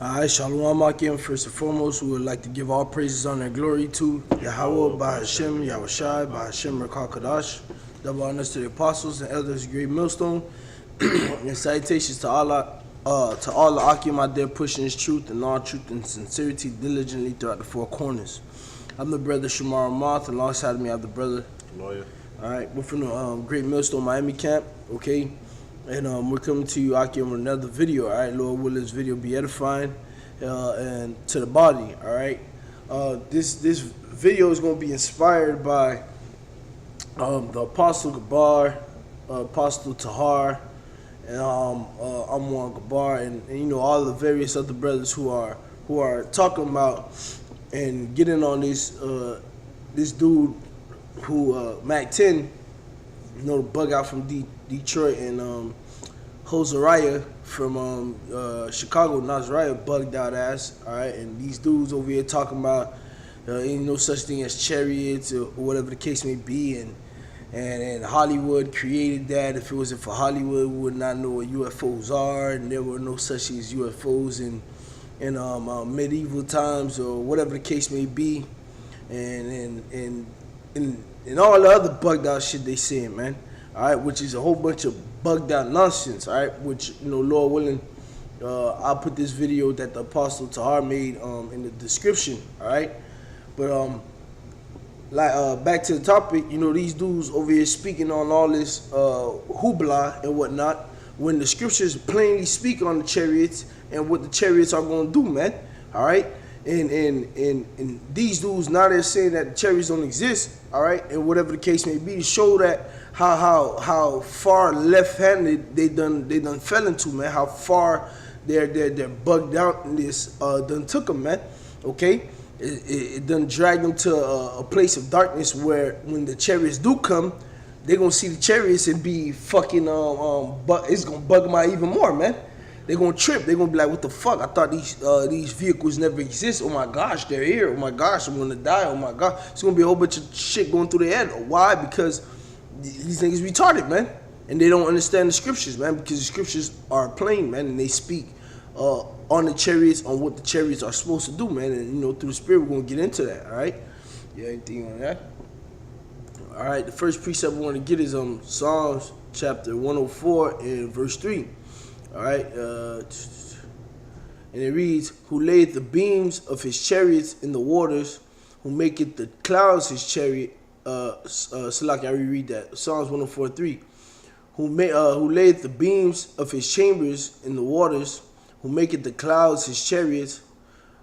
Alright, Shalom Akim. First and foremost, we would like to give all praises, honor, and glory to Yahweh, by Hashem, Yahushai, by Hashem, Rakal Kadash. Double honors to the apostles and elders of Great Millstone. And salutations to all the Akim out there pushing his truth and all truth and sincerity diligently throughout the four corners. I'm the brother Shamar Moth, and alongside of me I have the brother Lawyer. Alright, we're from the Great Millstone Miami camp, okay? And we're coming to you, Akim, with another video, all right? Lord will this video be edifying and to the body, all right? This video is going to be inspired by the Apostle Gabar, Apostle Tahar, and Amwan Gabar, and you know, all the various other brothers who are talking about and getting on this dude who Mac 10, you know, the bug out from Detroit, and Hosariah from Chicago, Nazariah, bugged out ass, all right? And these dudes over here talking about ain't no such thing as chariots or whatever the case may be, and Hollywood created that. If it wasn't for Hollywood, we would not know what UFOs are, and there were no such thing as UFOs in medieval times or whatever the case may be, and all the other bugged out shit they saying, man. All right, which is a whole bunch of bugged out nonsense. All right, which, you know, Lord willing, I'll put this video that the Apostle Tahar made in the description. All right, but back to the topic. You know, these dudes over here speaking on all this hoopla and whatnot, when the scriptures plainly speak on the chariots and what the chariots are going to do, man. All right. And these dudes now they're saying that the chariots don't exist, all right, and whatever the case may be, to show that how far left-handed they done fell into, man. How far they're bugged out in this done took them, man. Okay, it done dragged them to a place of darkness where when the chariots do come, they're gonna see the chariots and be fucking but it's gonna bug them out even more, man. They're gonna trip. They're gonna be like, "What the fuck? I thought these vehicles never exist. Oh my gosh, they're here. Oh my gosh, I'm gonna die. Oh my god." It's gonna be a whole bunch of shit going through their head. Why? Because these niggas retarded, man, and they don't understand the scriptures, man. Because the scriptures are plain, man, and they speak on the chariots, on what the chariots are supposed to do, man. And you know, through the Spirit, we're gonna get into that. All right? Yeah, anything on that? All right. The first precept we want to get is Psalms chapter 104 and verse 3. All right, and it reads, "Who laid the beams of his chariots in the waters, who maketh the clouds his chariot." Salaki, I reread that. Psalms 104:3. Who laid the beams of his chambers in the waters, who maketh the clouds his chariots,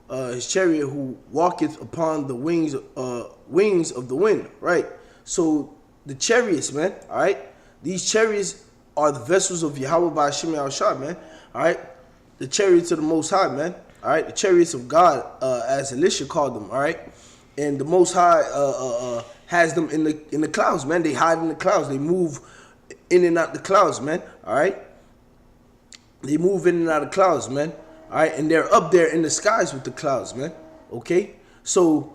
his chariot, who walketh upon the wings of the wind. Right. So the chariots, man. All right, these chariots are the vessels of Yahweh by Hashem Yahushua, man. All right, the chariots of the Most High, man. All right, the chariots of God, as Elisha called them. All right, and the Most High has them in the clouds, man. They hide in the clouds. They move in and out the clouds, man. All right, they move in and out of clouds, man. All right, and they're up there in the skies with the clouds, man. Okay, so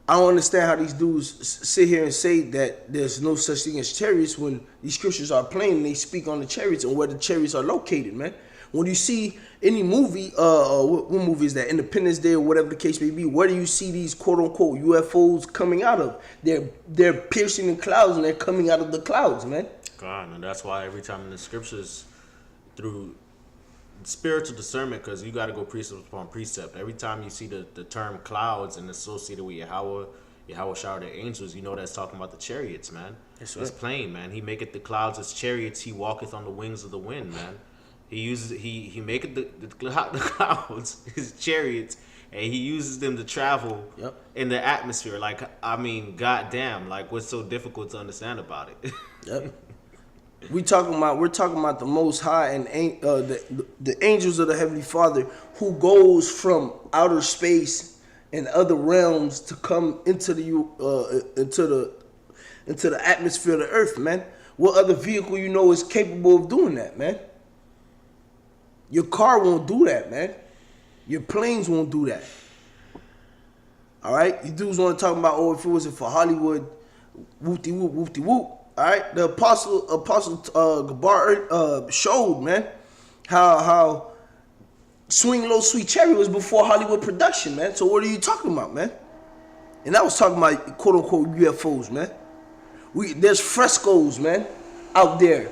I don't understand how these dudes sit here and say that there's no such thing as chariots when these scriptures are plain and they speak on the chariots and where the chariots are located, man. When you see any movie, what movie is that? Independence Day or whatever the case may be, where do you see these quote-unquote UFOs coming out of? They're piercing the clouds and they're coming out of the clouds, man. God, and that's why every time in the scriptures, through spiritual discernment, because you got to go precept upon precept. Every time you see the term clouds and associated with Yahweh showered the angels, you know that's talking about the chariots, man. It's plain, man. He maketh the clouds as chariots. He walketh on the wings of the wind, man. He maketh the clouds his chariots, and he uses them to travel in the atmosphere. Like, I mean, goddamn, like, what's so difficult to understand about it? Yep. We're talking about the Most High and the angels of the Heavenly Father, who goes from outer space and other realms to come into the atmosphere of the earth, man. What other vehicle you know is capable of doing that, man? Your car won't do that, man. Your planes won't do that. All right, you dudes want to talk about, oh, if it wasn't for Hollywood, whoop-de whoop, whoop-de whoop. All right, the Apostle Gabar showed, man, how Swing Low Sweet Cherry was before Hollywood production, man. So what are you talking about, man? And I was talking about quote unquote UFOs, man. There's frescoes, man, out there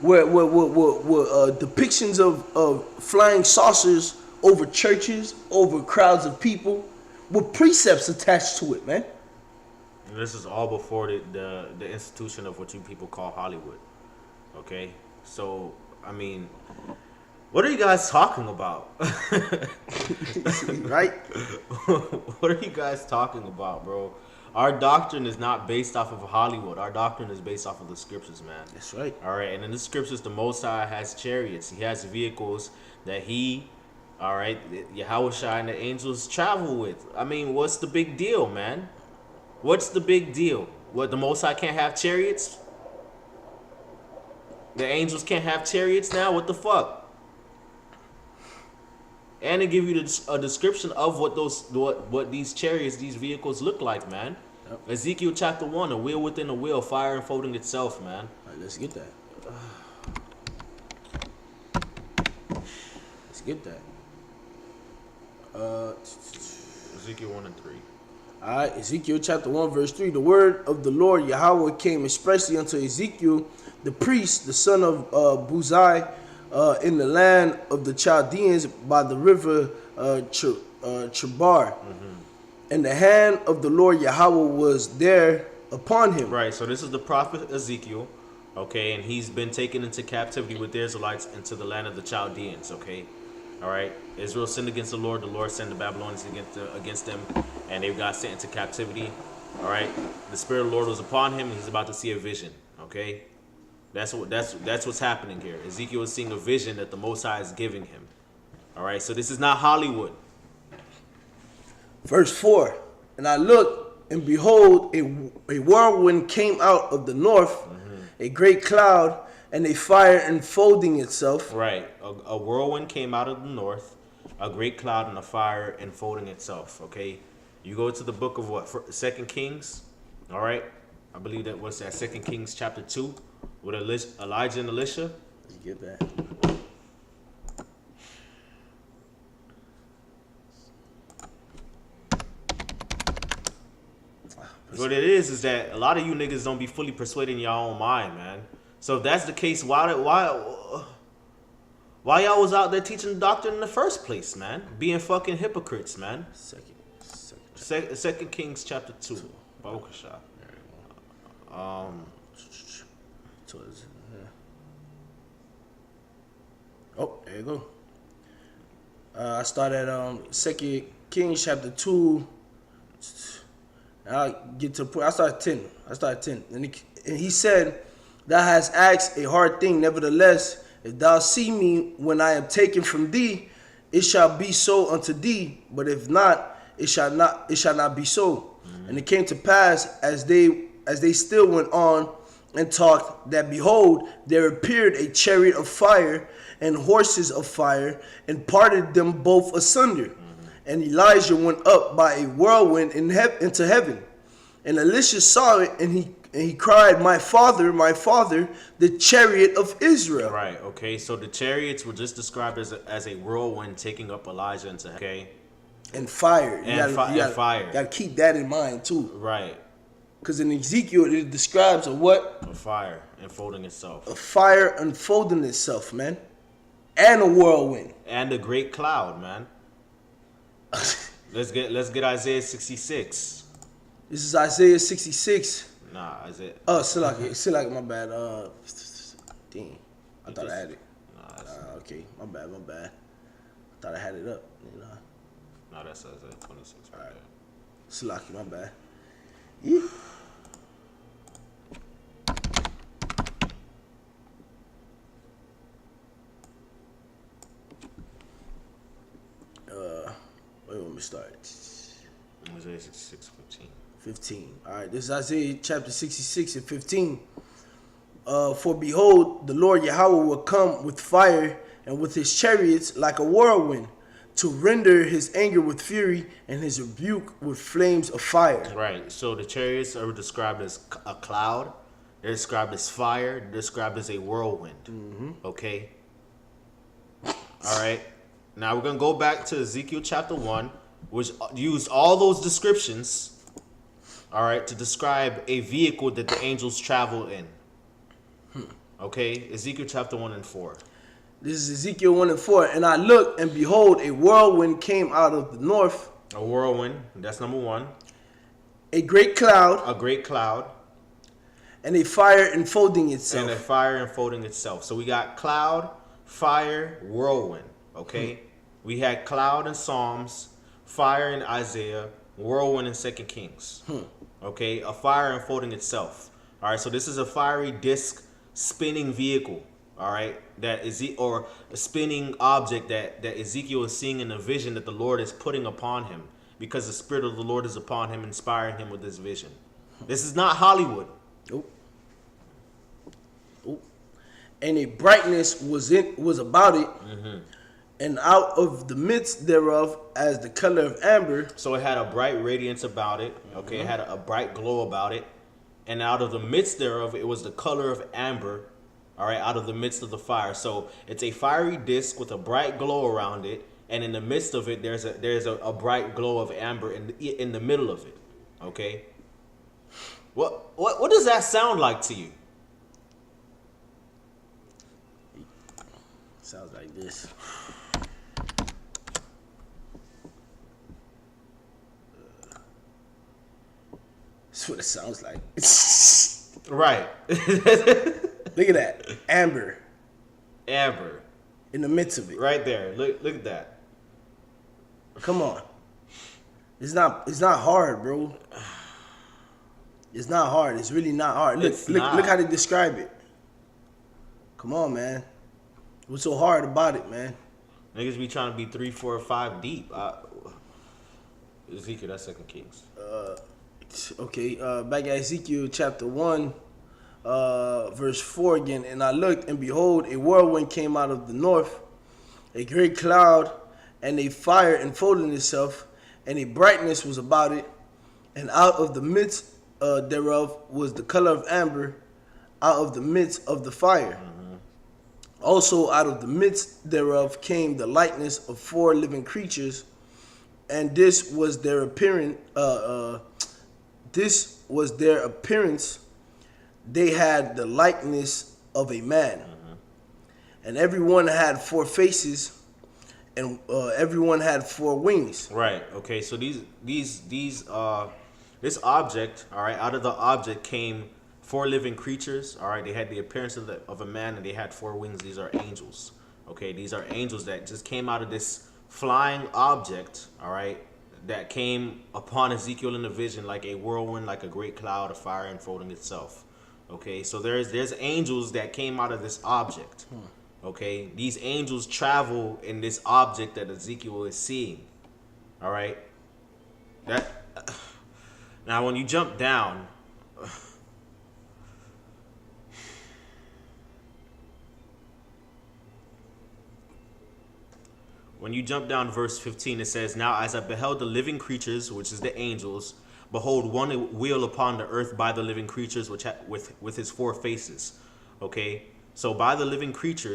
where depictions of flying saucers over churches, over crowds of people, with precepts attached to it, man. And this is all before the institution of what you people call Hollywood. Okay? So, I mean, what are you guys talking about? Right? What are you guys talking about, bro? Our doctrine is not based off of Hollywood. Our doctrine is based off of the scriptures, man. That's right. All right, and in the scriptures, the Most High has chariots. He has vehicles that all right, Yahweh Shai and the angels travel with. I mean, what's the big deal, man? What's the big deal? What, the Most High can't have chariots? The angels can't have chariots now? What the fuck? And to give you a description of what these chariots, these vehicles look like, man. Yep. Ezekiel chapter 1, a wheel within a wheel, fire unfolding itself, man. All right, let's get that. Let's get that. Ezekiel 1 and 3. All right, Ezekiel chapter 1, verse 3. The word of the Lord Yahweh came expressly unto Ezekiel, the priest, the son of Buzai, in the land of the Chaldeans by the river Chebar. Mm-hmm. And the hand of the Lord Yahweh was there upon him. Right, so this is the prophet Ezekiel, okay, and he's been taken into captivity with the Israelites into the land of the Chaldeans, okay? All right, Israel sinned against the Lord sent the Babylonians against them, and they got sent into captivity. All right, the Spirit of the Lord was upon him, and he's about to see a vision, okay? That's what's happening here. Ezekiel is seeing a vision that the Most High is giving him. All right, so this is not Hollywood. Verse 4, and I looked, and behold, a whirlwind came out of the north, a great cloud, and a fire enfolding itself. Right, a whirlwind came out of the north, a great cloud, and a fire enfolding itself, okay? You go to the book of what? 2 Kings, all right? I believe that was that 2 Kings chapter 2 with Elijah and Elisha. Let's get that. What it is that a lot of you niggas don't be fully persuaded in your own mind, man. So if that's the case, why y'all was out there teaching the doctrine in the first place, man? Being fucking hypocrites, man. Second Kings chapter 2. Baruch Oh, there you go. I started at 2 Kings chapter 2. I'll get to the point. I started 10. And he said, thou hast asked a hard thing. Nevertheless, if thou see me when I am taken from thee, it shall be so unto thee. But if not, it shall not be so. And it came to pass as they still went on and talked, that behold, there appeared a chariot of fire and horses of fire, and parted them both asunder. And Elijah went up by a whirlwind into heaven. And Elisha saw it, and he cried, my father, the chariot of Israel. Right, okay. So the chariots were just described as a whirlwind taking up Elijah into heaven. Okay. And fire. And fire. You gotta keep that in mind too. Right. Because in Ezekiel, it describes a what? A fire unfolding itself. A fire unfolding itself, man. And a whirlwind. And a great cloud, man. Let's get Isaiah 66. This is Isaiah 66. Nah, Isaiah. Oh, Silaki, my bad. Damn. I thought I had it. Okay, my bad. I thought I had it up. You know. No, that's Isaiah 26. All right. Silaki, my bad. Yeah. Where do we start? Isaiah 66, 15. All right, this is Isaiah chapter 66 and 15. For behold, the Lord Yahweh will come with fire and with his chariots like a whirlwind, to render his anger with fury and his rebuke with flames of fire. Right. So the chariots are described as a cloud. They're described as fire. They're described as a whirlwind. Mm-hmm. Okay. All right. Now we're gonna go back to Ezekiel chapter 1, which used all those descriptions, all right, to describe a vehicle that the angels travel in. Okay, Ezekiel chapter 1 and 4. This is Ezekiel 1 and 4. And I looked, and behold, a whirlwind came out of the north. A whirlwind, that's number 1. A great cloud. A great cloud. And a fire enfolding itself. And a fire enfolding itself. So we got cloud, fire, whirlwind. Okay? We had cloud in Psalms, fire in Isaiah, whirlwind in 2 Kings. Okay? A fire enfolding itself. All right, so this is a fiery disc spinning vehicle. All right, that is, or a spinning object that Ezekiel is seeing in a vision that the Lord is putting upon him, because the Spirit of the Lord is upon him, inspiring him with this vision. This is not Hollywood. Nope. And a brightness was about it, and out of the midst thereof, as the color of amber. So it had a bright radiance about it. Okay, it had a bright glow about it, and out of the midst thereof, it was the color of amber. All right, out of the midst of the fire. So it's a fiery disc with a bright glow around it, and in the midst of it, there's a bright glow of amber in the middle of it. Okay. What does that sound like to you? Sounds like this. That's what it sounds like. Right. Look at that. Amber. Amber. In the midst of it. Right there. Look at that. Come on. It's not hard, bro. It's not hard. It's really not hard. Look how they describe it. Come on, man. What's so hard about it, man? Niggas be trying to be 3, 4, or 5 deep. Ezekiel, that's 2 Kings. Okay, back at Ezekiel chapter 1. Verse 4 again. And I looked, and behold, a whirlwind came out of the north, a great cloud, and a fire enfolding itself, and a brightness was about it, and out of the midst thereof was the color of amber, out of the midst of the fire. Also out of the midst thereof came the likeness of 4 living creatures, and this was their appearance. They had the likeness of a man, and everyone had 4 faces, and everyone had 4 wings. Right. Okay. So this object, all right, out of the object came 4 living creatures. All right, they had the appearance of a man, and they had 4 wings. These are angels. Okay, these are angels that just came out of this flying object. All right, that came upon Ezekiel in the vision like a whirlwind, like a great cloud of fire enfolding itself. Okay, so there's angels that came out of this object. Okay, these angels travel in this object that Ezekiel is seeing. All right, now when you jump down, to verse 15, it says, "Now as I beheld the living creatures, which is the angels, behold, one wheel upon the earth by the living creatures, which with his 4 faces." Okay, so by the living creature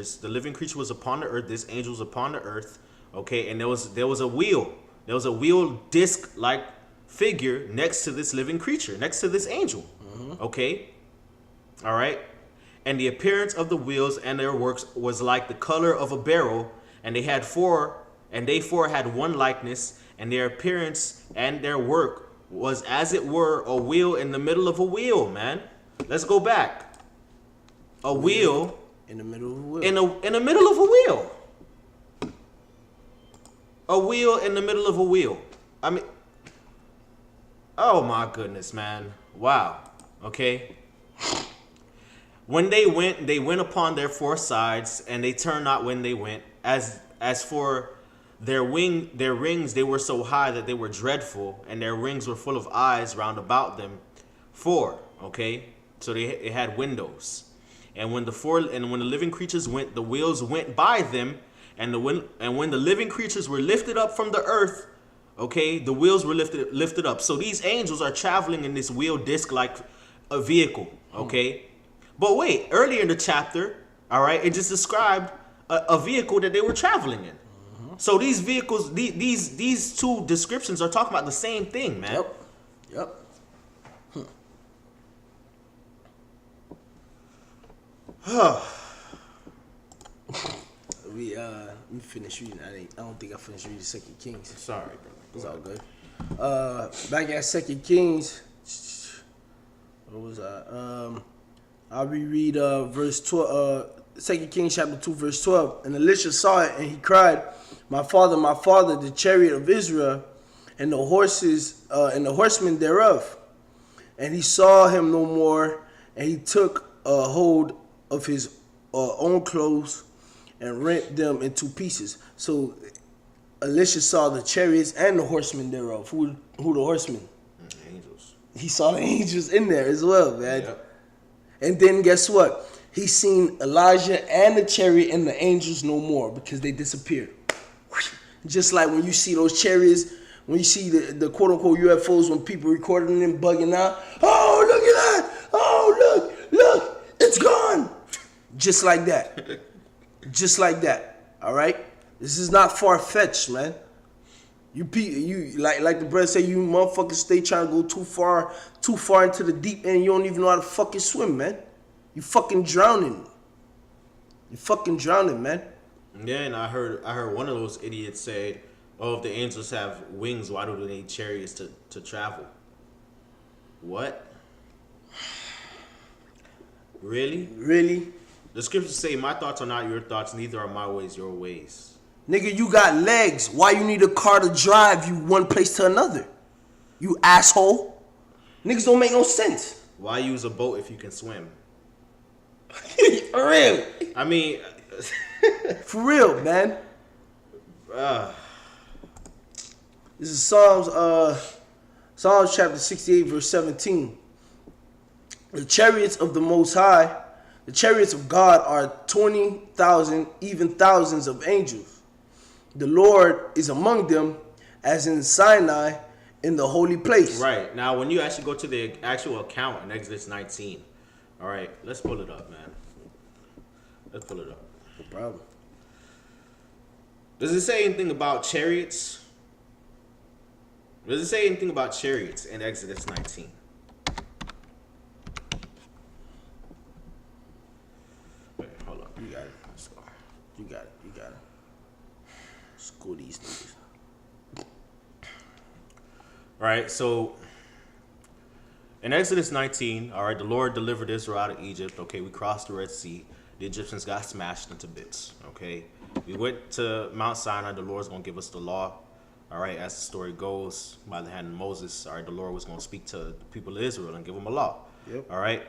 was upon the earth. This angel was upon the earth. Okay, and there was a wheel. There was a wheel disc-like figure next to this living creature, next to this angel. Okay, all right, and the appearance of the wheels and their works was like the color of a beryl, and they had 4, and they 4 had one likeness, and their appearance and their work was as it were a wheel in the middle of a wheel, man. Let's go back. A wheel in the middle of a wheel. In the middle of a wheel. A wheel in the middle of a wheel. I mean, oh my goodness, man. Wow. Okay. When they went upon their 4 sides, and they turned not when they went. As for their rings, they were so high that they were dreadful, and their rings were full of eyes round about them. 4, okay, so they had windows, and when the living creatures went, the wheels went by them, and when the living creatures were lifted up from the earth, okay, the wheels were lifted up. So these angels are traveling in this wheel disc like a vehicle, okay. But wait, earlier in the chapter, all right, it just described a vehicle that they were traveling in. So these vehicles, these two descriptions are talking about the same thing, man. Yep. Let me finish reading. I don't think I finished reading Second Kings. Sorry, bro. It's all good. Back at Second Kings, what was I? I'll reread verse 12. 2 Kings chapter 2 verse 12. And Elisha saw it, and he cried, my father, the chariot of Israel, and the horses, and the horsemen thereof. And he saw him no more, and he took hold of his own clothes and rent them in two pieces. So Elisha saw the chariots and the horsemen thereof. Who the horsemen? Angels. He saw the angels in there as well, man. Yep. And then guess what? He seen Elijah and the chariot and the angels no more because they disappeared. Just like when you see those chariots, when you see the quote-unquote UFOs, when people recording them bugging out, oh, look at that. Oh, look, it's gone. Just like that. Just like that. All right? This is not far-fetched, man. You like the brother say, you motherfuckers stay trying to go too far into the deep end. You don't even know how to fucking swim, man. You fucking drowning. You fucking drowning, man. Yeah, and I heard one of those idiots say, "Oh, if the angels have wings, why do they need chariots to travel?" What? Really? Really? The scriptures say, "My thoughts are not your thoughts, neither are my ways your ways." Nigga, you got legs. Why you need a car to drive you one place to another? You asshole. Niggas don't make no sense. Why use a boat if you can swim? For real. I mean, for real, man. This is Psalms chapter 68, verse 17. The chariots of the Most High, the chariots of God are 20,000, even thousands of angels. The Lord is among them, as in Sinai, in the holy place. Right. Now, when you actually go to the actual account in Exodus 19, all right, let's pull it up, man. Let's pull it up. No problem. Does it say anything about chariots? Does it say anything about chariots in Exodus 19? Wait, hold on. You got it. You got it. School these niggas. All right, so in Exodus 19, all right, the Lord delivered Israel out of Egypt. Okay, we crossed the Red Sea. The Egyptians got smashed into bits. Okay, we went to Mount Sinai. The Lord's going to give us the law. All right, as the story goes, by the hand of Moses, all right, the Lord was going to speak to the people of Israel and give them a law. Yep. All right,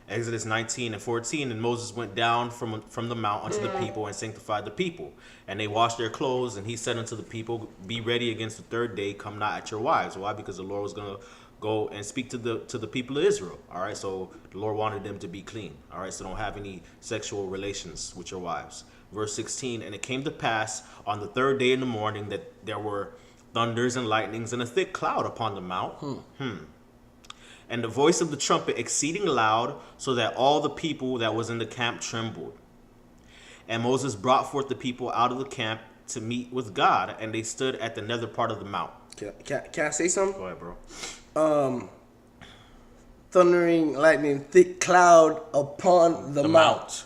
Exodus 19 and 14, and Moses went down from the mount unto the people and sanctified the people. And they washed their clothes, and he said unto the people, be ready against the third day, come not at your wives. Why? Because the Lord was going to go and speak to the people of Israel. All right, so the Lord wanted them to be clean. All right, so don't have any sexual relations with your wives. Verse 16, and it came to pass on the third day in the morning that there were thunders and lightnings and a thick cloud upon the mount. And the voice of the trumpet exceeding loud, so that all the people that was in the camp trembled. And Moses brought forth the people out of the camp to meet with God, and they stood at the nether part of the mount. Can I say something? Go ahead, bro. Thundering, lightning, thick cloud upon the mount.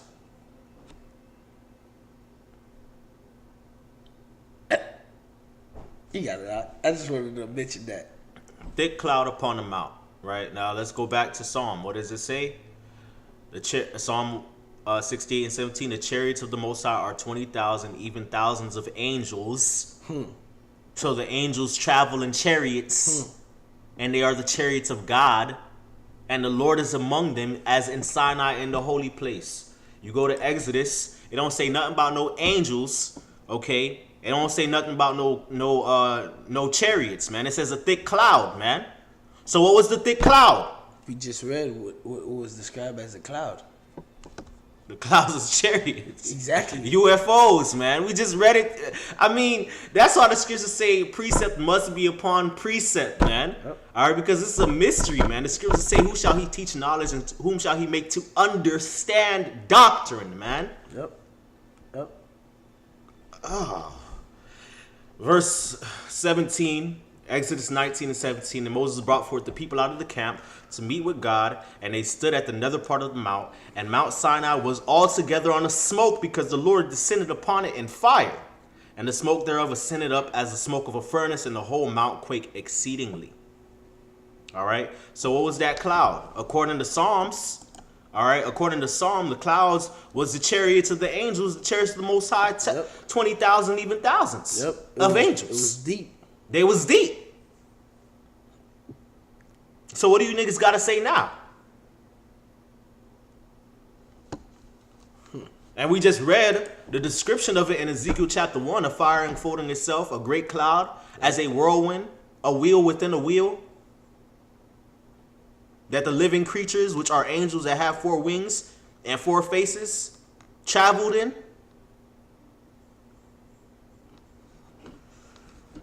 You got it out. I just wanted to mention that. Thick cloud upon the mount. Right, now let's go back to Psalm. What does it say? Psalm 68 and 17. The chariots of the Most High are 20,000, even thousands of angels. So the angels travel in chariots, and they are the chariots of God, and the Lord is among them, as in Sinai in the holy place. You go to Exodus, it don't say nothing about no angels, okay? It don't say nothing about no chariots, man. It says a thick cloud, man. So what was the thick cloud? We just read what was described as a cloud. The clouds is chariots. Exactly. UFOs, man. We just read it. I mean, that's why the scriptures say precept must be upon precept, man. Yep. All right, because this is a mystery, man. The scriptures say, who shall he teach knowledge and whom shall he make to understand doctrine, man? Yep. Oh. Verse 17, Exodus 19 and 17. And Moses brought forth the people out of the camp to meet with God, and they stood at the nether part of the mount. And Mount Sinai was altogether on a smoke, because the Lord descended upon it in fire. And the smoke thereof ascended up as the smoke of a furnace, and the whole mount quaked exceedingly. All right. So what was that cloud? According to Psalms, all right, according to Psalm, the clouds was the chariots of the angels, the chariots of the Most High, 20,000, even thousands of angels. It was deep. They was deep. So what do you niggas got to say now? And we just read the description of it in Ezekiel chapter 1, a fire enfolding itself, a great cloud, as a whirlwind, a wheel within a wheel. That the living creatures, which are angels that have 4 wings and 4 faces, traveled in.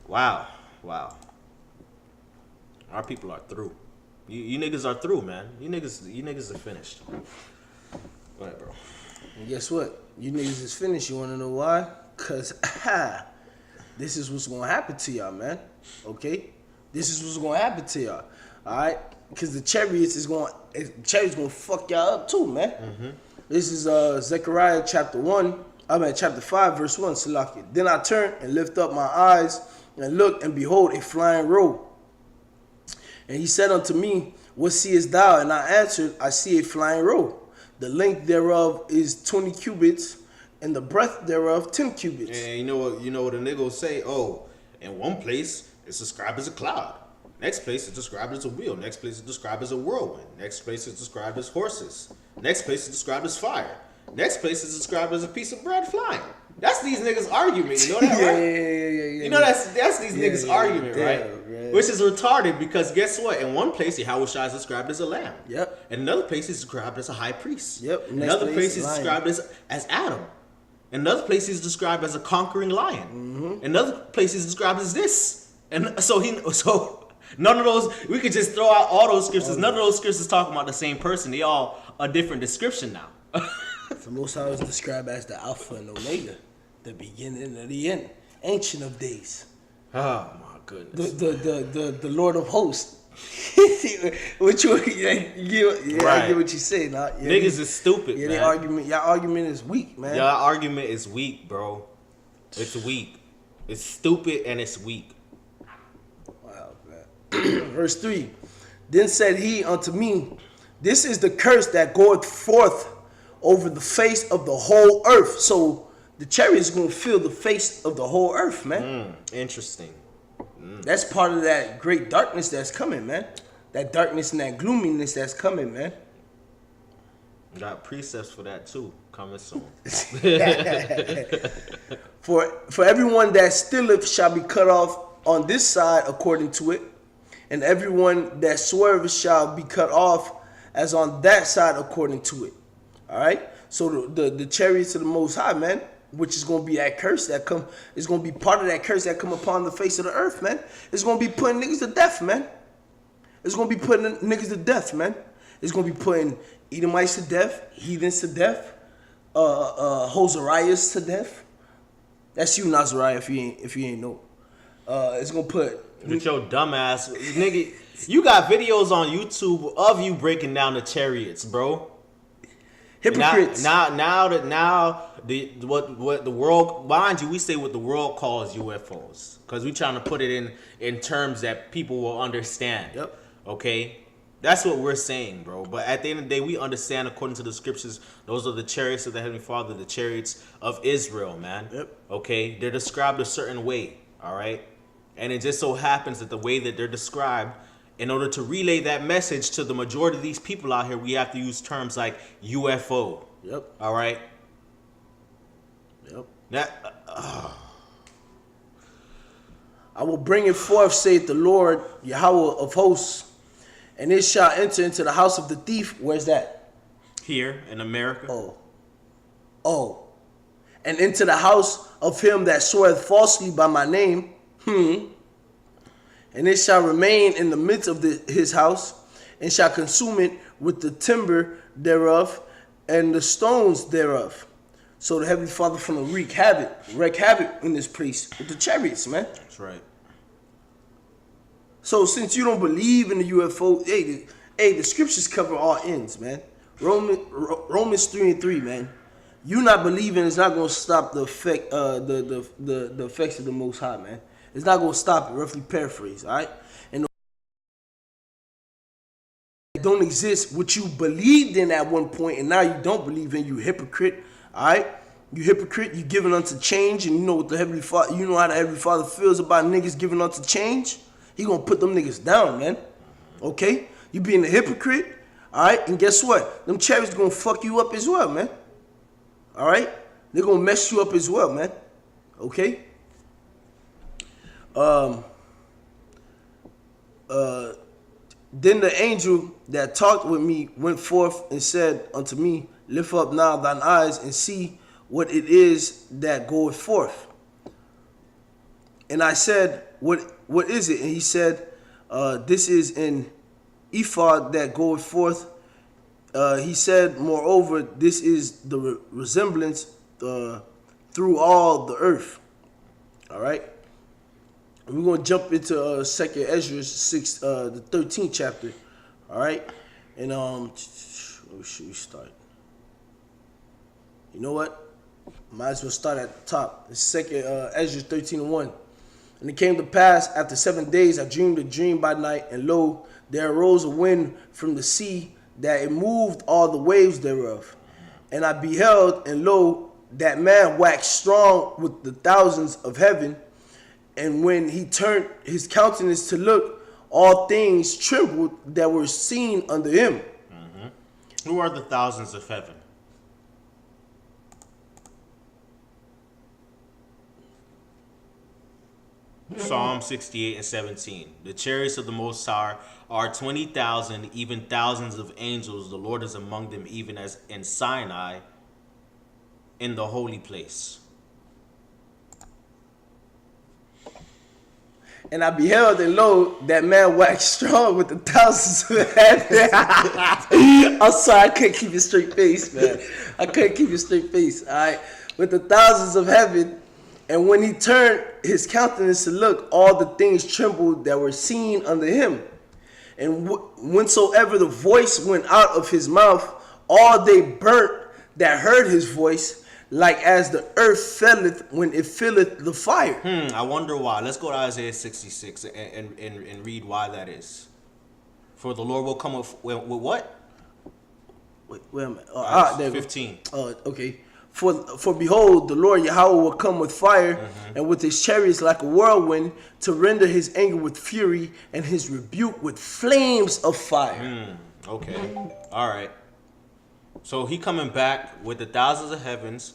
Wow. Wow. Our people are through. You niggas are through, man. You niggas are finished. Go ahead, bro. And guess what? You niggas is finished. You want to know why? Because this is what's going to happen to y'all, man. Okay? This is what's going to happen to y'all. All right? Because the chariots is going to fuck y'all up too, man. Mm-hmm. This is Zechariah chapter 5, verse 1. Salaki. Then I turned and lift up my eyes and looked, and behold, a flying robe. And he said unto me, what seest thou? And I answered, I see a flying robe. The length thereof is 20 cubits, and the breadth thereof 10 cubits. And you know what a nigga will say? Oh, in one place it's described as a cloud. Next place it's described as a wheel. Next place it's described as a whirlwind. Next place it's described as horses. Next place it's described as fire. Next place it's described as a piece of bread flying. That's these niggas' argument. You know that, right? Yeah. You know that's these niggas' argument, right? Which is retarded, because guess what? In one place, Yahweh Shai is described as a lamb. Yep. In another place, he's described as a high priest. Yep. In another place, he's described as Adam. In another place, he's described as a conquering lion. Mm-hmm. In another place, he's described as this. And so none of those, we could just throw out all those scriptures. None of those scriptures talking about the same person. They all a different description now. The Most High is described as the Alpha and Omega, the beginning and the end, Ancient of Days. Oh my goodness. The Lord of Hosts. What you I get what you say, nah. Yeah, niggas is stupid, man. Y'all argument is weak, man. Y'all argument is weak, bro. It's weak. It's stupid and it's weak. Wow, man. Verse 3. Then said he unto me, this is the curse that goeth forth over the face of the whole earth. So the chariot is going to fill the face of the whole earth, man. Interesting. That's part of that great darkness that's coming, man. That darkness and that gloominess that's coming, man. Got precepts for that too, coming soon. For everyone that stilleth shall be cut off on this side according to it, and everyone that swerveth shall be cut off as on that side according to it. All right? So the chariots of the Most High, man, which is going to be that curse that come, is going to be part of that curse that come upon the face of the earth, man. It's going to be putting niggas to death, man. It's going to be putting niggas to death, man. It's going to be putting Edomites to death, heathens to death, Hosariahs to death. That's you, Nazariah, if you ain't know. It's going to put... With your dumb ass, nigga, you got videos on YouTube of you breaking down the chariots, bro. Hypocrites. Now what the world, mind you, we say what the world calls UFOs, because we trying to put it in terms that people will understand. Yep. Okay, that's what we're saying, bro. But at the end of the day, we understand according to the scriptures, those are the chariots of the Heavenly Father, the chariots of Israel, man. Yep. Okay, they're described a certain way. All right, and it just so happens that the way that they're described, in order to relay that message to the majority of these people out here, we have to use terms like UFO. Yep. All right. Yep. That. I will bring it forth, saith the Lord, Yahweh of hosts, and it shall enter into the house of the thief. Where's that? Here in America. Oh. And into the house of him that sweareth falsely by my name. And it shall remain in the midst of his house, and shall consume it with the timber thereof and the stones thereof. So the Heavenly Father finna wreak havoc in this place with the chariots, man. That's right. So since you don't believe in the UFO, the scriptures cover all ends, man. Romans 3:3, man. You not believing is not gonna stop the effect, the effects of the Most High, man. It's not gonna stop it. Roughly paraphrase, all right. And it don't exist what you believed in at one point, and now you don't believe in. You hypocrite, all right. You hypocrite. You giving unto change, and you know what the Heavenly Father. You know how the Heavenly Father feels about niggas giving unto change. He gonna put them niggas down, man. Okay? You being a hypocrite, all right? And guess what? Them chariots gonna fuck you up as well, man. All right? They're gonna mess you up as well, man. Okay? Then the angel that talked with me went forth and said unto me, lift up now thine eyes and see what it is that goeth forth. And I said, what is it? And he said, this is an ephod that goeth forth. He said, moreover, this is the resemblance through all the earth. All right. And we're going to jump into 2nd Ezra 6, the 13th chapter. All right. And where should we start? You know what? Might as well start at the top. It's 2nd Ezra 13:1. And it came to pass, after 7 days, I dreamed a dream by night, and lo, there arose a wind from the sea, that it moved all the waves thereof. And I beheld, and lo, that man waxed strong with the thousands of heaven. And when he turned his countenance to look, all things trembled that were seen under him. Mm-hmm. Who are the thousands of heaven? Psalm 68:17. The chariots of the Most High are 20,000, even thousands of angels. The Lord is among them, even as in Sinai, in the holy place. And I beheld, and lo, that man waxed strong with the thousands of heaven. I'm sorry, I couldn't keep a straight face, man. I couldn't keep a straight face, all right? With the thousands of heaven. And when he turned his countenance to look, all the things trembled that were seen under him. And whensoever the voice went out of his mouth, all they burnt that heard his voice, like as the earth filleth when it filleth the fire. I wonder why. Let's go to Isaiah 66 and read why that is. For the Lord will come with what? Wait a minute. There 15. Okay. For behold, the Lord Yahweh will come with fire, and with his chariots like a whirlwind, to render his anger with fury and his rebuke with flames of fire. Okay. All right. So he coming back with the thousands of heavens.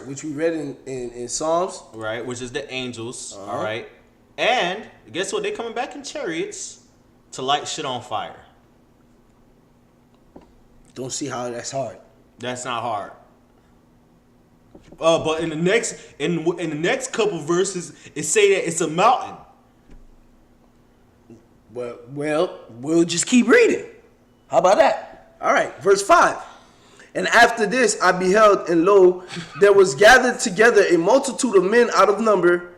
Which we read in Psalms. Right, which is the angels. All right. And guess what? They coming back in chariots to light shit on fire. Don't see how that's hard. That's not hard. But in the next couple verses, it say that it's a mountain. Well, we'll just keep reading. How about that? All right, verse 5. And after this I beheld, and lo, there was gathered together a multitude of men out of number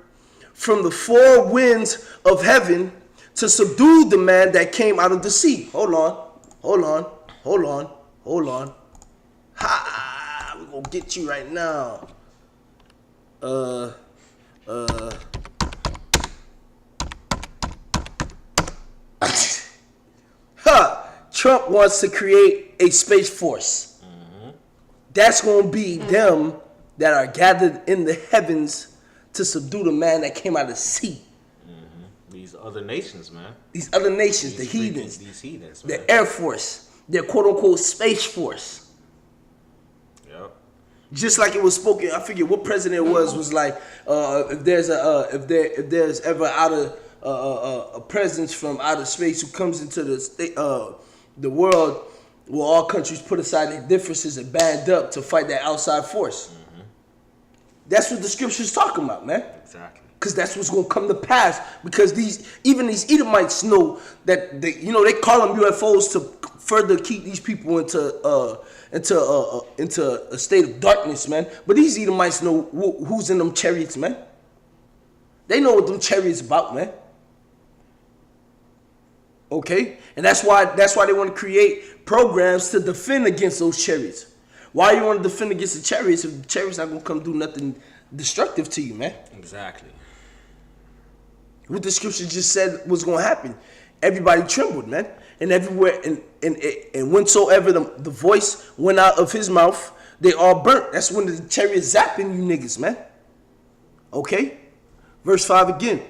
from the four winds of heaven to subdue the man that came out of the sea. Hold on. Ha! We're gonna get you right now. Trump wants to create a space force. That's gonna be them that are gathered in the heavens to subdue the man that came out of the sea. These other nations, man. These other nations, the heathens, these heathens, man. the Air Force, their quote unquote space force. Just like it was spoken, I forget what president it was like, if there's ever a presence from outer space who comes into the world, will all countries put aside their differences and band up to fight that outside force. That's what the scripture's talking about, man. Exactly. because that's what's gonna come to pass. Because even these Edomites know that they call them UFOs to further keep these people into a state of darkness, man. But these Edomites know who's in them chariots, man. They know what them chariots about, man. Okay, and that's why they want to create programs to defend against those chariots. Why you want to defend against the chariots if the chariots not gonna come do nothing destructive to you, man? Exactly. What the scripture just said was gonna happen. Everybody trembled, man, and everywhere, and whensoever the voice went out of his mouth, they all burnt. That's when the chariots zapping you niggas, man. Okay, verse 5 again.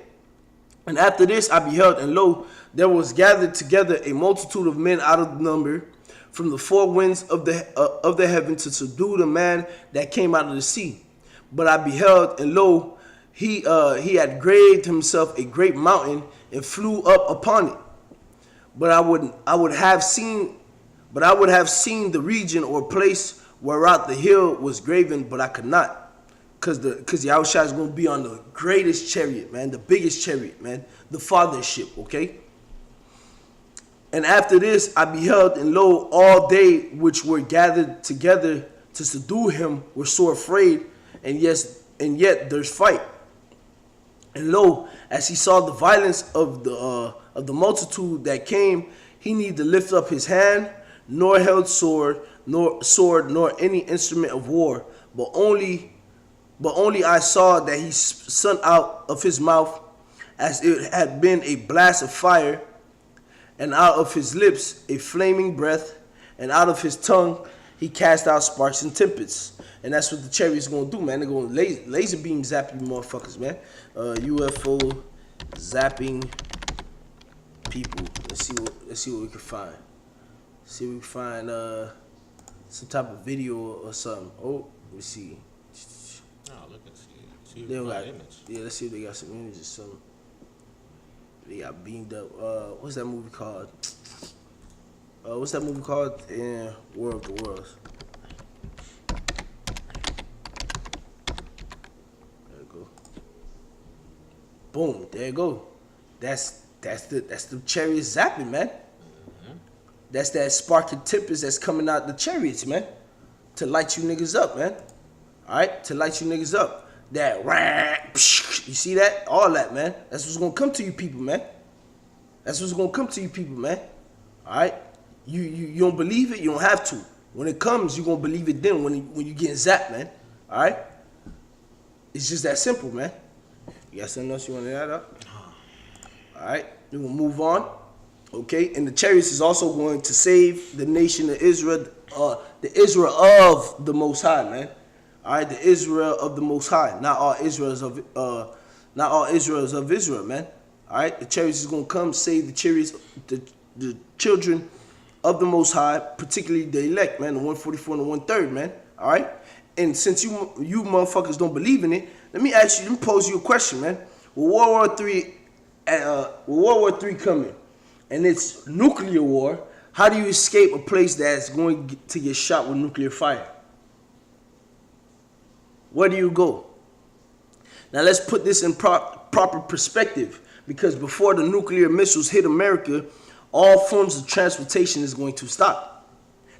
And after this I beheld, and lo, there was gathered together a multitude of men out of the number from the four winds of the heaven to subdue the man that came out of the sea. But I beheld, and lo, he had graved himself a great mountain and flew up upon it. But I would have seen the region or place whereout the hill was graven, but I could not. Because Yahushua is going to be on the greatest chariot, man, the biggest chariot, man, the fathership, okay? And after this I beheld, and lo, all they which were gathered together to subdue him were sore afraid, and yet there's fight. And lo, as he saw the violence of the multitude that came, he neither lift up his hand, nor held sword, nor any instrument of war, but only I saw that he sent out of his mouth as it had been a blast of fire, and out of his lips a flaming breath, and out of his tongue he cast out sparks and tempests. And that's what the chariots gonna do, man. They're gonna laser beam zap you motherfuckers, man. UFO zapping people. Let's see what we can find. See if we can find some type of video or something. Oh, let me see. Oh, look and see. They don't got image. Yeah, let's see if they got some images or something. They got beamed up. What's that movie called? What's that movie called? War of the Worlds. There you go. Boom. There you go. That's the chariots zapping, man. Mm-hmm. That's that spark and tempest that's coming out the chariots, man. To light you niggas up, man. Alright? To light you niggas up. That you see that? All that, man. That's what's gonna come to you people, man. That's what's gonna come to you people, man. Alright? You don't believe it, you don't have to. When it comes, you're gonna believe it then when you getting zapped, man. Alright? It's just that simple, man. You got something else you wanna add up? Alright, we're gonna move on. Okay, and the chariots is also going to save the nation of Israel, the Israel of the Most High, man. All right, the Israel of the Most High, not all Israels of Israel, man. All right, the chariots is gonna come save the chariots, the children of the Most High, particularly the elect, man, the 144 and the 1/3, man. All right, and since you motherfuckers don't believe in it, let me pose you a question, man. With World War III coming, and it's nuclear war, how do you escape a place that's going to get shot with nuclear fire? Where do you go? Now let's put this in proper perspective, because before the nuclear missiles hit America, all forms of transportation is going to stop.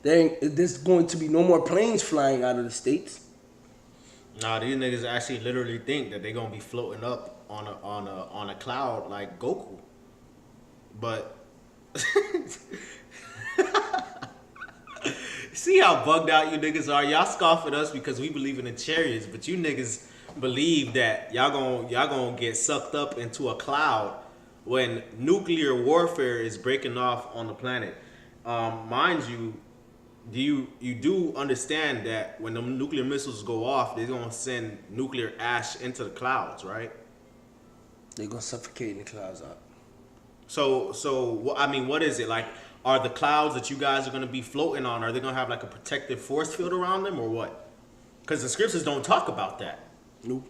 There's going to be no more planes flying out of the States. Nah, these niggas actually literally think that they're gonna be floating up on a cloud like Goku. But see how bugged out you niggas are? Y'all scoff at us because we believe in the chariots, but you niggas believe that y'all gonna get sucked up into a cloud when nuclear warfare is breaking off on the planet. Mind you, you do understand that when the nuclear missiles go off, they're gonna send nuclear ash into the clouds, right? They're gonna suffocate the clouds out. So I mean, what is it like? Are the clouds that you guys are going to be floating on, are they going to have like a protective force field around them or what? Because the scriptures don't talk about that. Nope.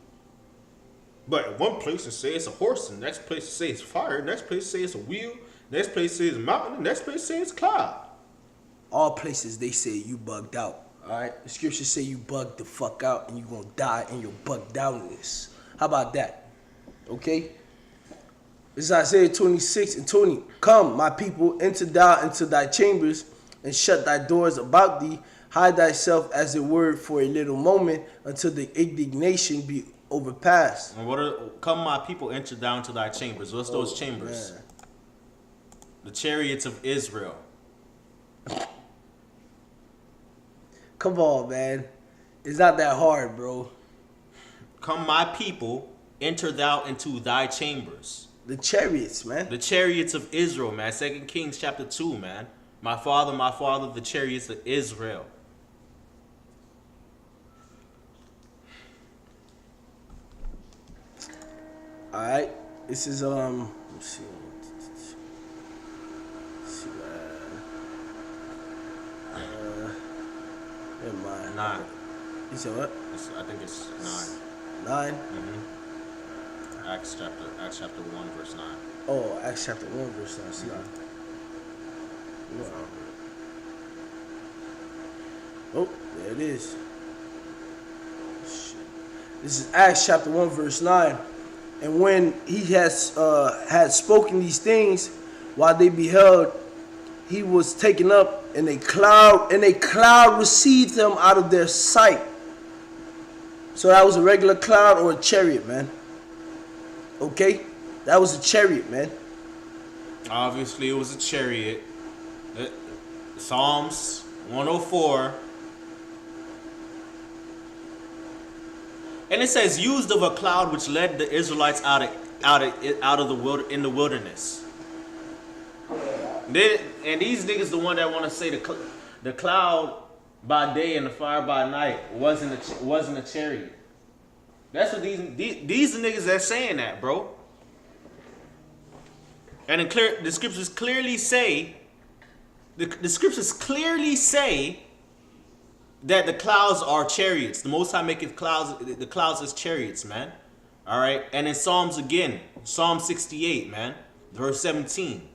But one place to say it's a horse, and next place to say it's fire, next place to say it's a wheel, next place to say it's a mountain, and next place to say it's a cloud. All places they say you bugged out. All right? The scriptures say you bugged the fuck out and you going to die in your bugged outness. How about that? Okay? This is Isaiah 26 and 20. Come, my people, enter thou into thy chambers, and shut thy doors about thee. Hide thyself as it were for a little moment, until the indignation be overpassed. And come, my people, enter down to thy chambers. What's those chambers? Man. The chariots of Israel. Come on, man. It's not that hard, bro. Come, my people, enter thou into thy chambers. The chariots, man. The chariots of Israel, man. 2 Kings chapter 2, man. My father, the chariots of Israel. All right. This is let's see. Never mind. 9. You said what? I think it's 9. 9. Acts chapter 1, verse 9. Oh, Acts chapter 1, verse 9. See, oh, there it is. Shit. This is Acts chapter 1, verse 9. And when he has had spoken these things, while they beheld, he was taken up, and a cloud received him out of their sight. So that was a regular cloud or a chariot, man. Okay? That was a chariot, man. Obviously, it was a chariot. Psalms 104. And it says, used of a cloud which led the Israelites out of the wilderness. And these niggas the one that want to say the cloud by day and the fire by night wasn't a chariot. That's what these niggas that's saying that, bro. And the scriptures clearly say that the clouds are chariots. The Most High maketh the clouds as chariots, man. All right. And in Psalms again, Psalm 68, man, verse 17.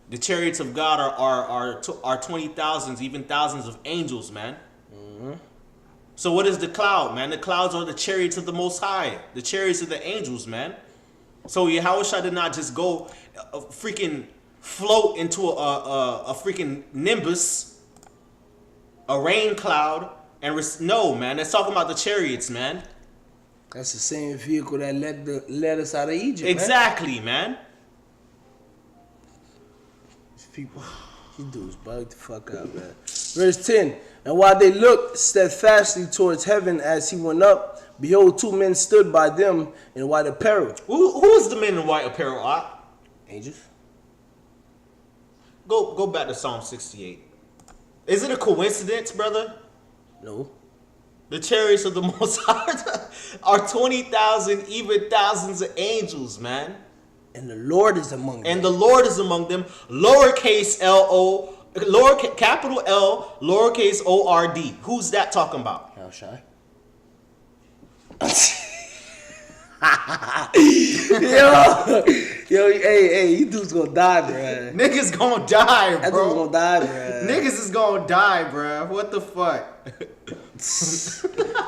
The chariots of God are 20,000s, even thousands of angels, man. Mm-hmm. So what is the cloud, man? The clouds are the chariots of the Most High, the chariots of the angels, man. So Yahushua did not just go freaking float into a freaking nimbus, a rain cloud, and no, man. That's talking about the chariots, man. That's the same vehicle that led us out of Egypt. Exactly, man. People, these dudes bugged the fuck out, man. Verse 10. And while they looked steadfastly towards heaven as he went up, behold, 2 men stood by them in white apparel. Who is the men in white apparel? Angels. Go back to Psalm 68. Is it a coincidence, brother? No. The chariots of the Most High are 20,000, even thousands of angels, man. And the Lord is among them. And the Lord is among them. Lowercase L-O, capital L, lowercase O-R-D. Who's that talking about? How shy? yo, hey, you dudes gonna die, bruh. Niggas gonna die, bro. That dude's gonna die, bruh. Niggas is gonna die, bruh. What the fuck?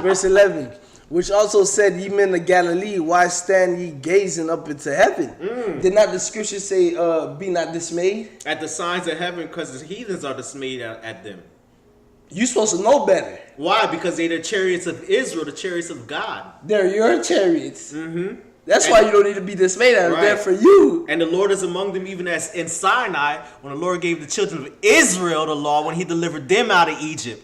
Verse 11. Which also said, ye men of Galilee, why stand ye gazing up into heaven? Did not the scripture say, be not dismayed? At the signs of heaven, because the heathens are dismayed at them. You supposed to know better. Why? Because they're the chariots of Israel, the chariots of God. They're your chariots. Mm-hmm. That's why you don't need to be dismayed at them. Right. They're for you. And the Lord is among them, even as in Sinai, when the Lord gave the children of Israel the law, when he delivered them out of Egypt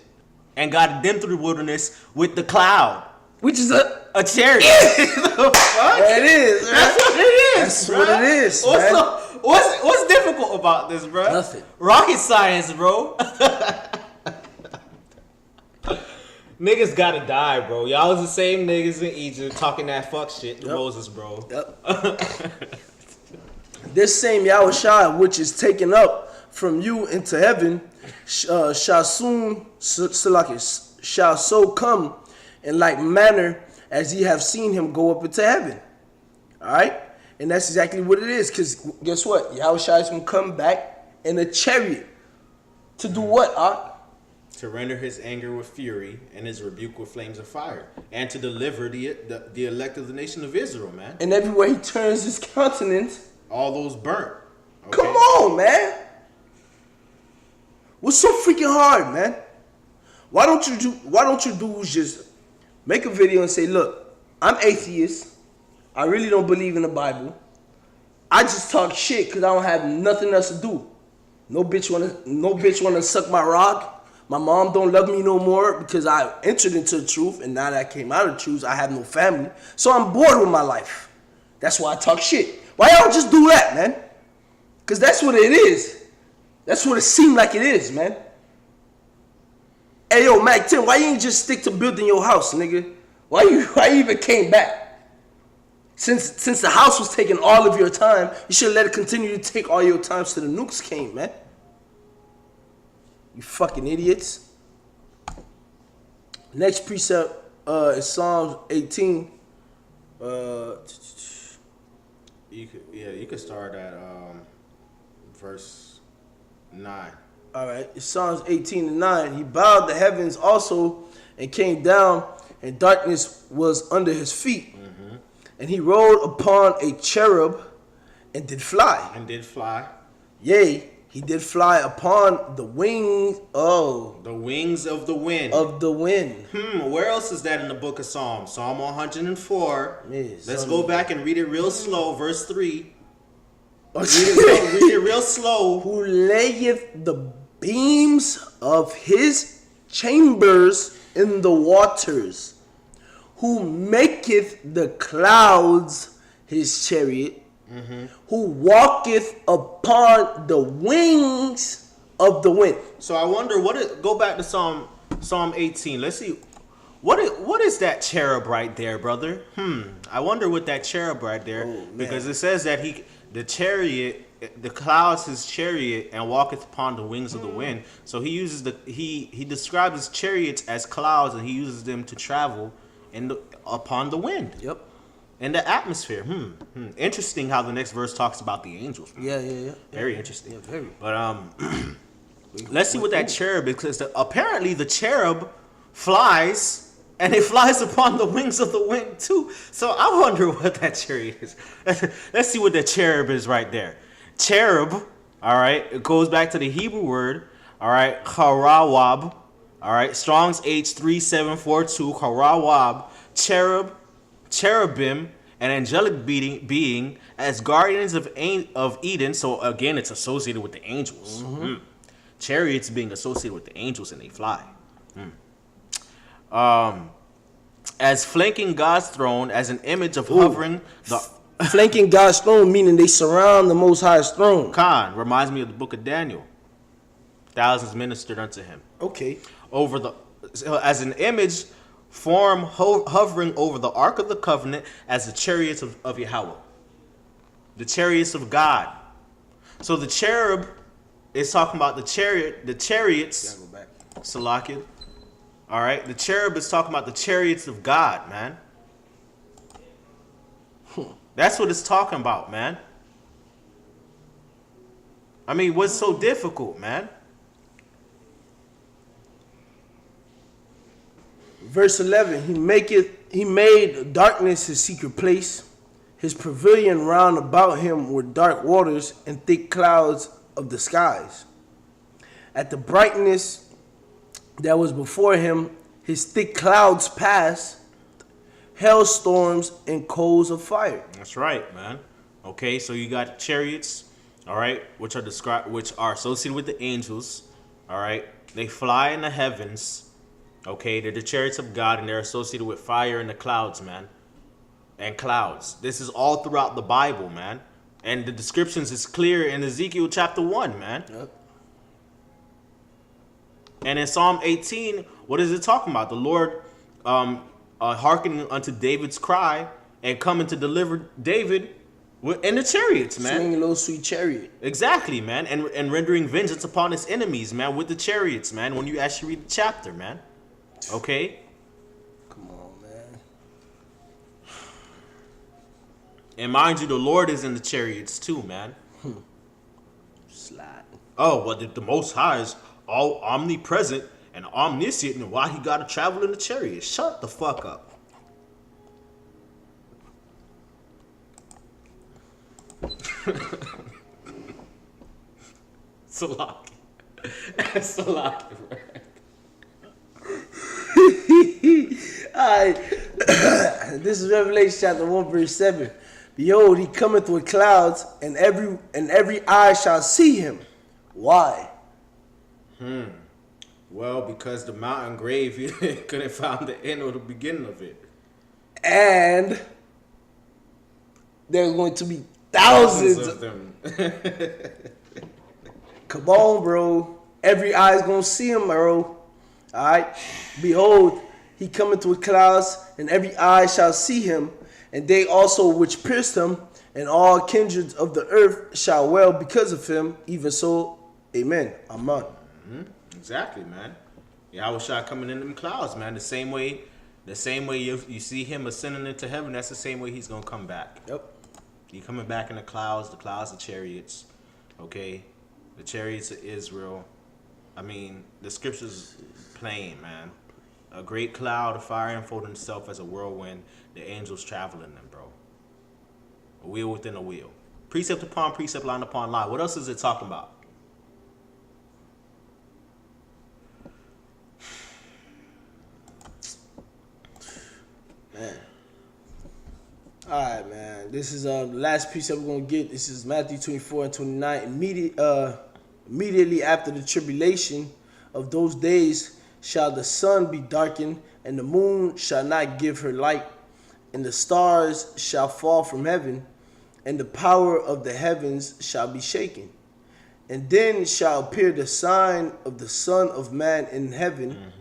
and guided them through the wilderness with the cloud. Which is a chariot. The fuck? It is, man. That's what it is. That's bro. what it is. What's difficult about this, bro? Nothing. Rocket science, bro. Niggas gotta die, bro. Y'all was the same niggas in Egypt talking that fuck shit to Moses, bro. Yep. This same Yahushua, which is taken up from you into heaven, shall so come in like manner as ye have seen him go up into heaven. All right? And that's exactly what it is. Because guess what? Yahushua is going to come back in a chariot. To do what, To render his anger with fury and his rebuke with flames of fire, and to deliver the elect of the nation of Israel, man. And everywhere he turns his countenance, all those burnt. Okay? Come on, man. What's so freaking hard, man? Why don't you dudes just make a video and say, look, I'm atheist. I really don't believe in the Bible. I just talk shit because I don't have nothing else to do. No bitch wanna suck my rock. My mom don't love me no more because I entered into the truth, and now that I came out of the truth, I have no family. So I'm bored with my life. That's why I talk shit. Why y'all just do that, man? Because that's what it is. That's what it seemed like it is, man. Hey, yo, Mac 10, why you ain't just stick to building your house, nigga? Why you even came back? Since the house was taking all of your time, you should let it continue to take all your time till the nukes came, man. You fucking idiots. Next precept is Psalms 18. You could start at verse 9. All right, it's Psalms 18:9. He bowed the heavens also and came down, and darkness was under his feet. Mm-hmm. And he rode upon a cherub and did fly. Yea, he did fly upon the wings. Oh, the wings of the wind. Where else is that in the book of Psalms? Psalm 104. Yes, let's go back and read it real slow. Verse 3. Read it real slow. Who layeth the beams of his chambers in the waters, who maketh the clouds his chariot, who walketh upon the wings of the wind. So I wonder go back to Psalm 18. Let's see. What is that cherub right there, brother? I wonder what that cherub right there, because it says that the clouds his chariot and walketh upon the wings of the wind. So he uses he describes his chariots as clouds, and he uses them to travel upon the wind. Yep. In the atmosphere. Interesting how the next verse talks about the angels. Yeah. Very interesting. Yeah, very. But let's see what that cherub is, because apparently the cherub flies. And it flies upon the wings of the wind too. So I wonder what that chariot is. Let's see what the cherub is right there. Cherub, all right, it goes back to the Hebrew word, all right, harawab, all right, Strong's H3742, harawab, cherubim, an angelic being as guardians of Eden. So again, it's associated with the angels. Chariots being associated with the angels, and they fly. As flanking God's throne, as an image of hovering flanking God's throne, meaning they surround the Most High's throne. Khan reminds me of the book of Daniel. Thousands ministered unto him. Okay. As an image form hovering over the Ark of the Covenant, as the chariots of Yahweh, the chariots of God. So the cherub is talking about the chariots. Go back. Salakia. All right, the cherub is talking about the chariots of God, man. That's what it's talking about, man. I mean, what's so difficult, man? Verse 11, he made darkness his secret place. His pavilion round about him were dark waters and thick clouds of the skies. At the brightness that was before him, his thick clouds passed, hailstorms and coals of fire. That's right, man. Okay, so you got chariots, all right, which are associated with the angels, all right. They fly in the heavens, okay. They're the chariots of God, and they're associated with fire and the clouds, man, and clouds. This is all throughout the Bible, man, and the descriptions is clear in Ezekiel chapter 1, man. Yep. And in Psalm 18, what is it talking about? The Lord hearkening unto David's cry and coming to deliver David in the chariots, man. Swinging a little sweet chariot. Exactly, man. And rendering vengeance upon his enemies, man, with the chariots, man, when you actually read the chapter, man. Okay? Come on, man. And mind you, the Lord is in the chariots too, man. Slide. Oh, well, the Most High is all omnipresent and omniscient, and why he got to travel in the chariot. Shut the fuck up. Salaki. Salaki, bro. Alright. This is Revelation chapter 1, verse 7. Behold, he cometh with clouds, and every eye shall see him. Why? Well, because the mountain grave, you couldn't find the end or the beginning of it. And there's going to be thousands of them. Come on, bro. Every eye is going to see him, bro. Alright? Behold, he cometh with clouds, and every eye shall see him, and they also which pierced him, and all kindreds of the earth shall wail because of him. Even so, amen. Amen. Exactly, man. Yahweh Shai coming in them clouds, man. The same way you see him ascending into heaven, that's the same way he's gonna come back. Yep. He coming back in the clouds of chariots. Okay? The chariots of Israel. I mean, the scriptures plain, man. A great cloud of fire unfolding itself as a whirlwind, the angels traveling them, bro. A wheel within a wheel. Precept upon precept, line upon line. What else is it talking about? Man. Alright, man. This is the last precept we're going to get. This is Matthew 24 and 29. Immediately after the tribulation of those days shall the sun be darkened, and the moon shall not give her light, and the stars shall fall from heaven, and the power of the heavens shall be shaken. And then shall appear the sign of the Son of Man in heaven,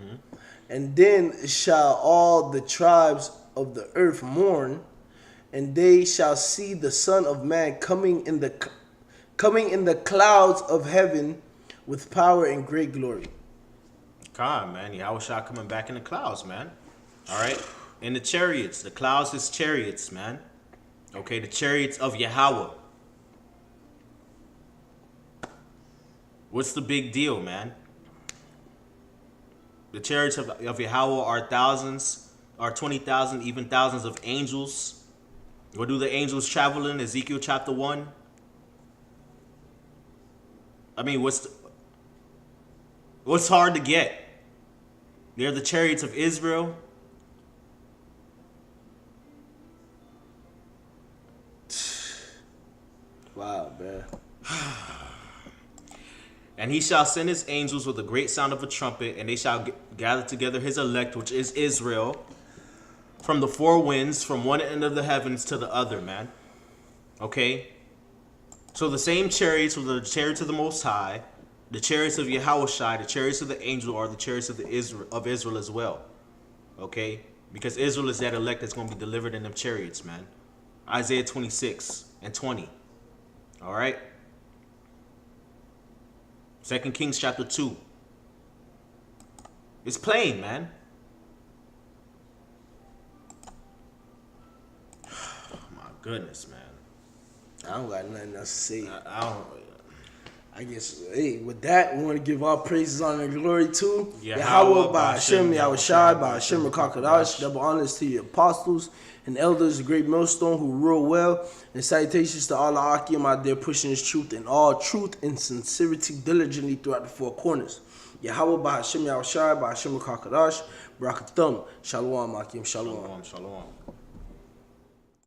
and then shall all the tribes of the earth mourn, and they shall see the Son of Man coming in the clouds of heaven with power and great glory. Come on, man. Yahweh Shai coming back in the clouds, man. All right? In the chariots. The clouds is chariots, man. Okay, the chariots of Yahweh. What's the big deal, man? The chariots of Yahweh are thousands, are 20,000, even thousands of angels. Where do the angels travel in? Ezekiel chapter 1. I mean, what's hard to get? They're the chariots of Israel. Wow, man. And he shall send his angels with a great sound of a trumpet, and they shall gather together his elect, which is Israel, from the four winds, from one end of the heavens to the other, man. Okay? So the same chariots were the chariots of the Most High, the chariots of Yahushai, the chariots of the angel, are the chariots of Israel as well. Okay? Because Israel is that elect that's going to be delivered in them chariots, man. Isaiah 26 and 20. All right? 2 Kings chapter 2. It's plain, man. Oh, my goodness, man. I don't got nothing else to say. I guess, hey, with that, we want to give all praises, honor, and glory to Yahweh, by Hashem, Yahushai, by Hashem, Rakakadash. Double honors to your apostles and elders, the great millstone who rule well. And salutations to all the Akim out there pushing his truth and all truth and sincerity diligently throughout the four corners. Yahweh by Hashem, Yahushai, by Hashem, Rakakadash. Barakathum. Shalom, Akim. Shalom. Shalom.